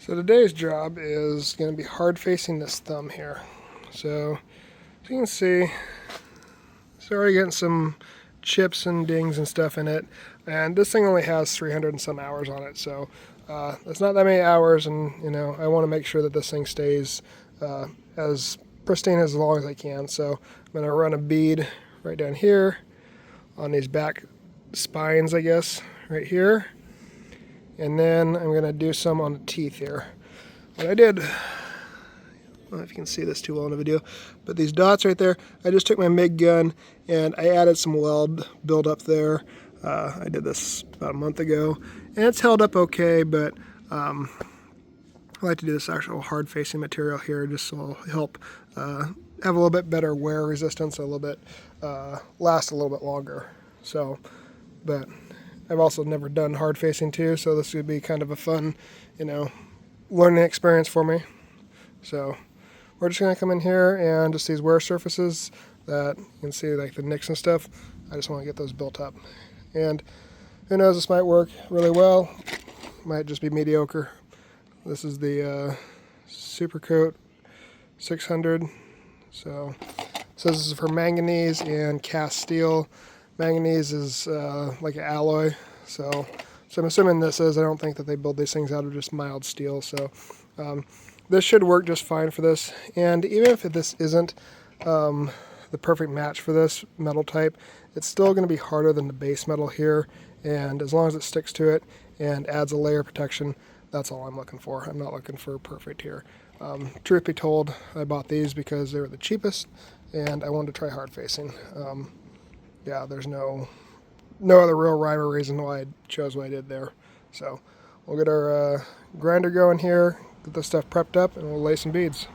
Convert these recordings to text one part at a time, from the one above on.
So today's job is going to be hard facing this thumb here. So as you can see, it's already getting some chips and dings and stuff in it, and this thing only has 300 and some hours on it, so it's not that many hours, and I want to make sure that this thing stays as pristine as long as I can. So I'm going to run a bead right down here on these back spines, I guess, right here, and then I'm going to do some on the teeth here. What I did, I don't know if you can see this too well in the video, but these dots right there, I just took my MIG gun and I added some weld build up there. I did this about a month ago, and it's held up okay, but I like to do this actual hard facing material here just so it'll help have a little bit better wear resistance, a little bit last a little bit longer. So, but I've also never done hard facing too, so this would be kind of a fun, learning experience for me. So we're just going to come in here and just these wear surfaces that you can see, like the nicks and stuff, I just want to get those built up. And who knows, this might work really well, might just be mediocre. This is the Supercoat 600. So this is for manganese and cast steel. Manganese is like an alloy, so I'm assuming this is. I don't think that they build these things out of just mild steel, so this should work just fine for this. And even if this isn't the perfect match for this metal type, it's still going to be harder than the base metal here, and as long as it sticks to it and adds a layer of protection, that's all I'm looking for. I'm not looking for perfect here. Truth be told, I bought these because they were the cheapest, and I wanted to try hard facing. Yeah, there's no other real rhyme or reason why I chose what I did there. So we'll get our grinder going here, get this stuff prepped up, and we'll lay some beads.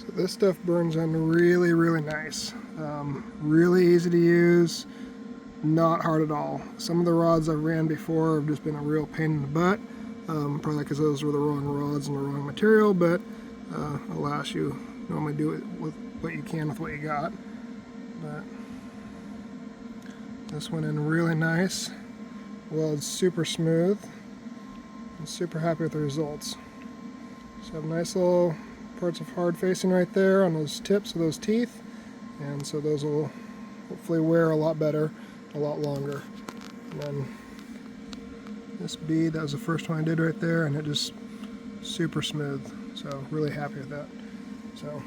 So this stuff burns on really, really nice. Really easy to use, not hard at all. Some of the rods I ran before have just been a real pain in the butt, probably because those were the wrong rods and the wrong material, but alas, you normally do it with what you can with what you got. But this went in really nice. Weld's super smooth. I'm super happy with the results. So I have nice little parts of hard facing right there on those tips of those teeth, and so those will hopefully wear a lot better, a lot longer. And then this bead, that was the first one I did right there, and it just super smooth. So really happy with that. So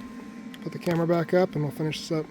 put the camera back up and we'll finish this up.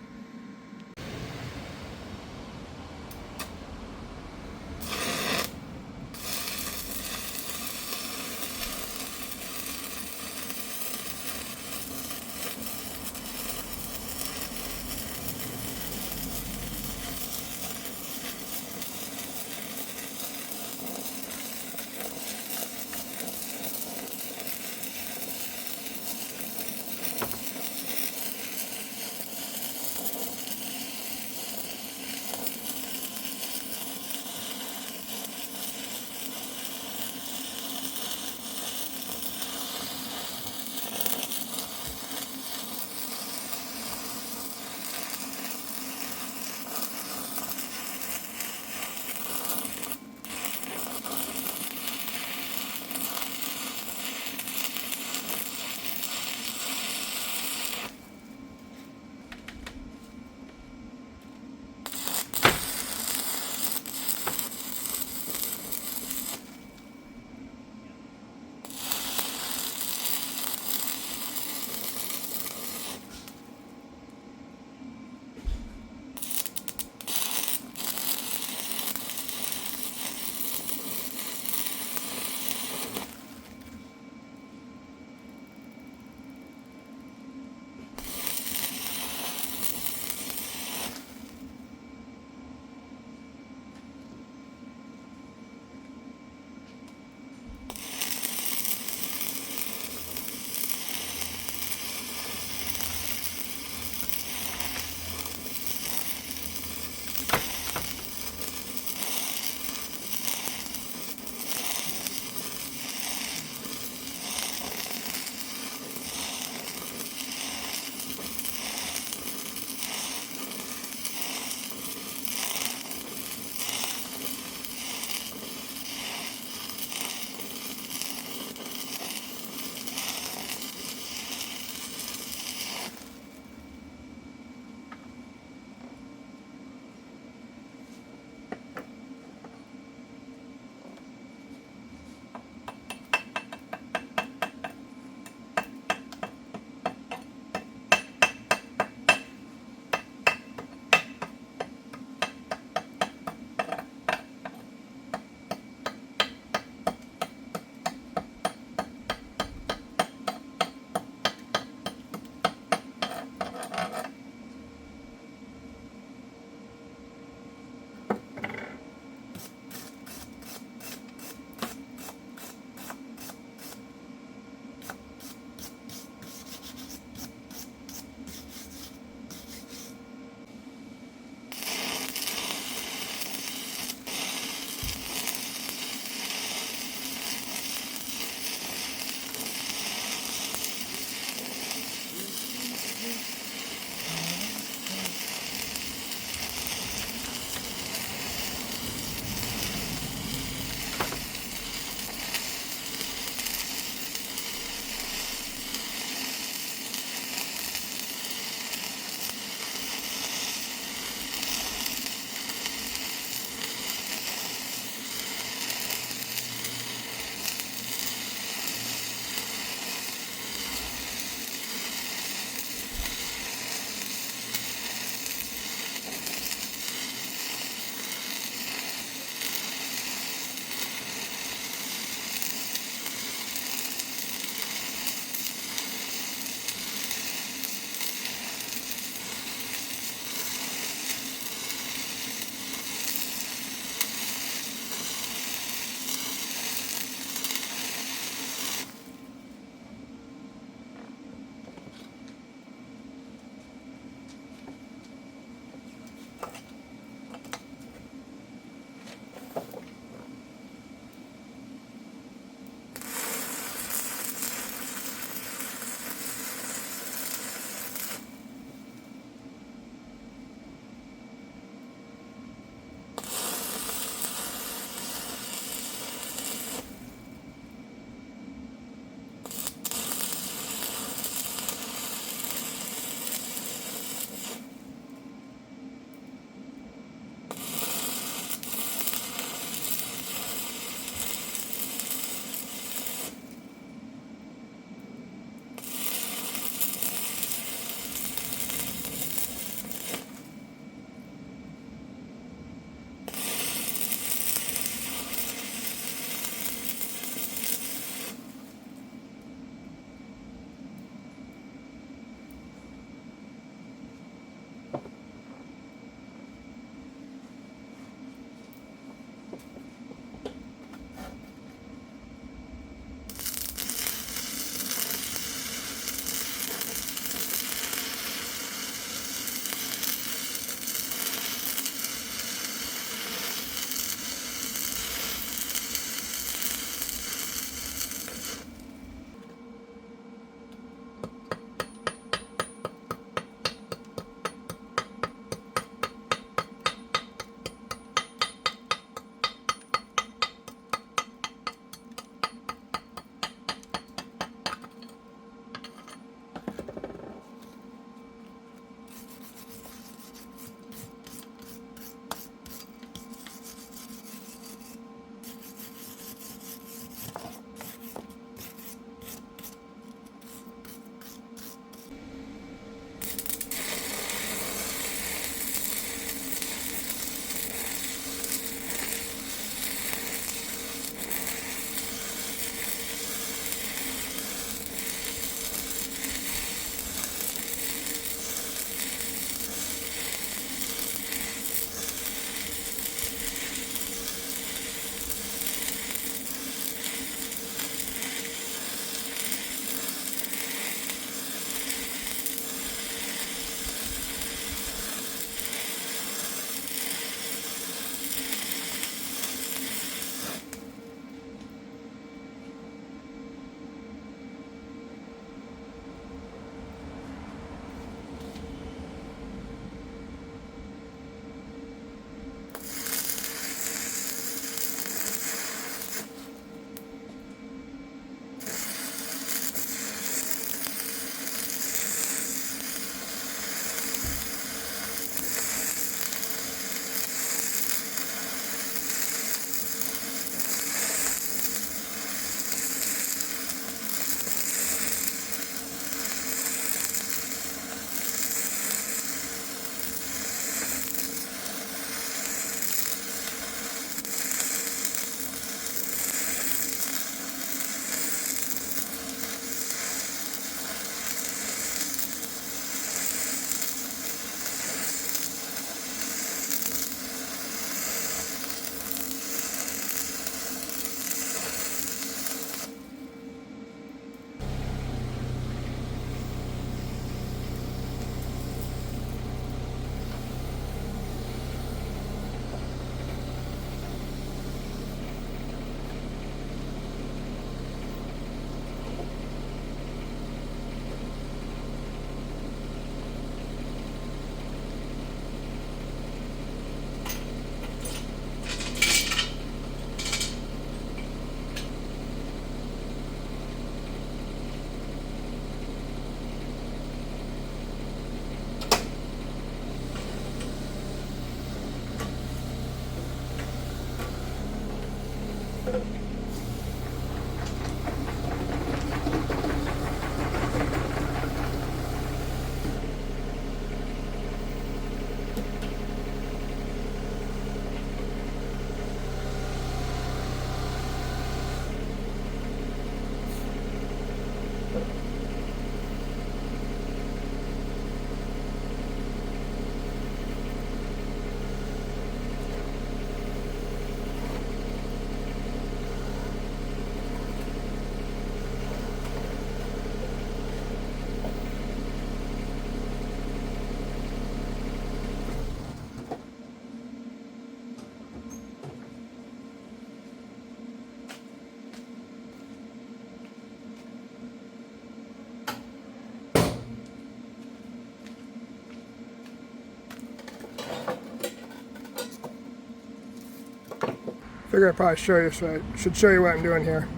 Figure I'd probably show you, so I should show you what I'm doing here.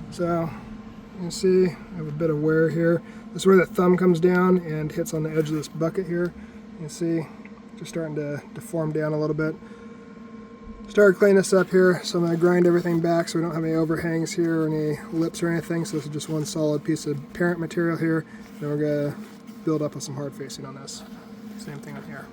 So you can see I have a bit of wear here. This is where the thumb comes down and hits on the edge of this bucket here. You can see just starting to deform down a little bit. Started cleaning this up here, so I'm going to grind everything back so we don't have any overhangs here or any lips or anything. So this is just one solid piece of parent material here. Then we're going to build up with some hard facing on this. Same thing on here.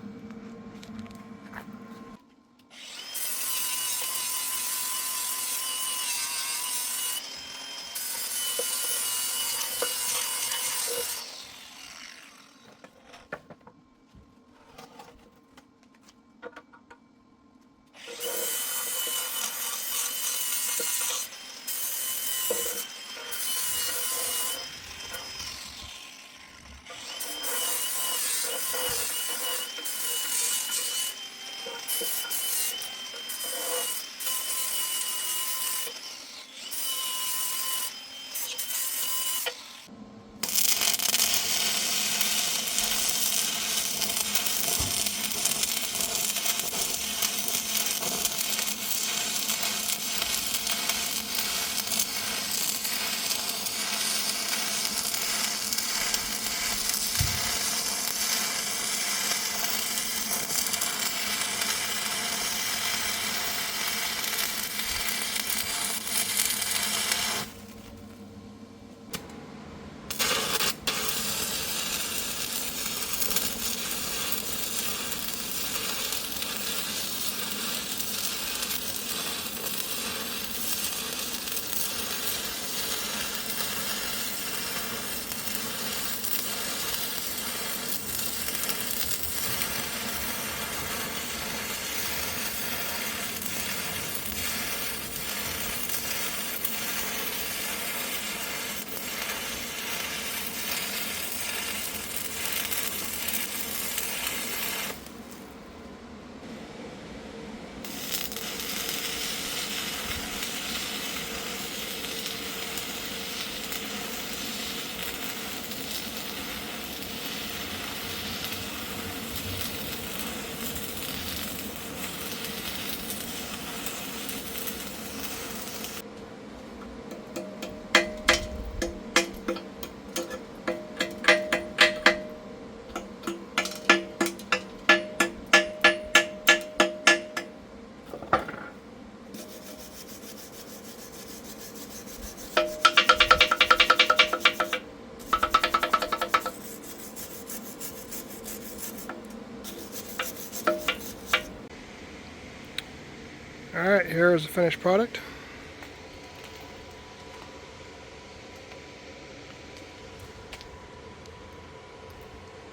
Alright, here is the finished product.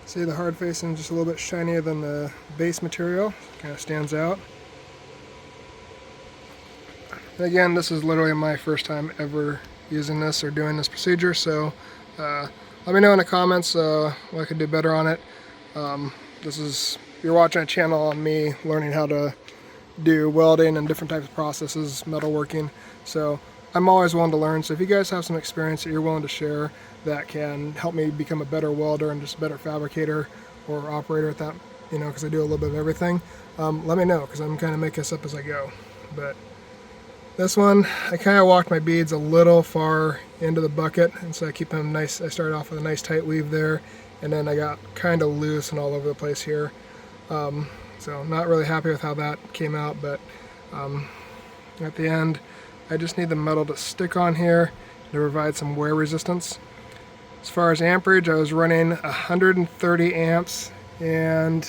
See the hard facing just a little bit shinier than the base material, kind of stands out. And again, this is literally my first time ever using this or doing this procedure, so let me know in the comments what I could do better on it. You're watching a channel on me learning how to do welding and different types of processes, metalworking, so I'm always willing to learn. So if you guys have some experience that you're willing to share that can help me become a better welder and just a better fabricator or operator at that, you know, because I do a little bit of everything, let me know, because I'm kind of making this up as I go. But this one, I kind of walked my beads a little far into the bucket, and so I keep them nice. I started off with a nice tight weave there, and then I got kind of loose and all over the place here. So not really happy with how that came out, but at the end, I just need the metal to stick on here to provide some wear resistance. As far as amperage, I was running 130 amps, and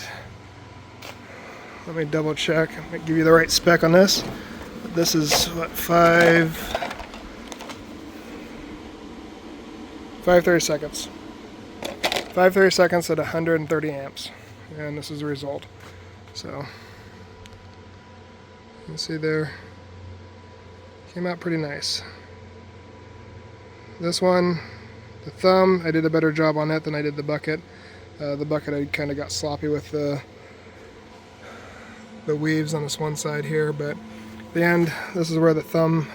let me double check. I'm going to give you the right spec on this. This is what, 530 seconds. 530 seconds at 130 amps, and this is the result. So you can see there, came out pretty nice. This one, the thumb, I did a better job on it than I did the bucket. The bucket I kind of got sloppy with the weaves on this one side here, but at the end, this is where the thumb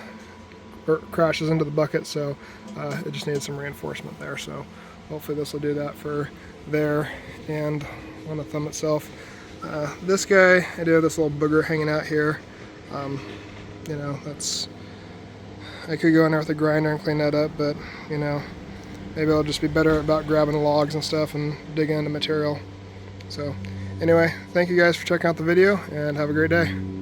crashes into the bucket, so it just needed some reinforcement there. So hopefully this will do that for there and on the thumb itself. This guy, I do have this little booger hanging out here. you know, I could go in there with a grinder and clean that up, but you know, maybe I'll just be better about grabbing logs and stuff and digging into material. So anyway, thank you guys for checking out the video, and have a great day.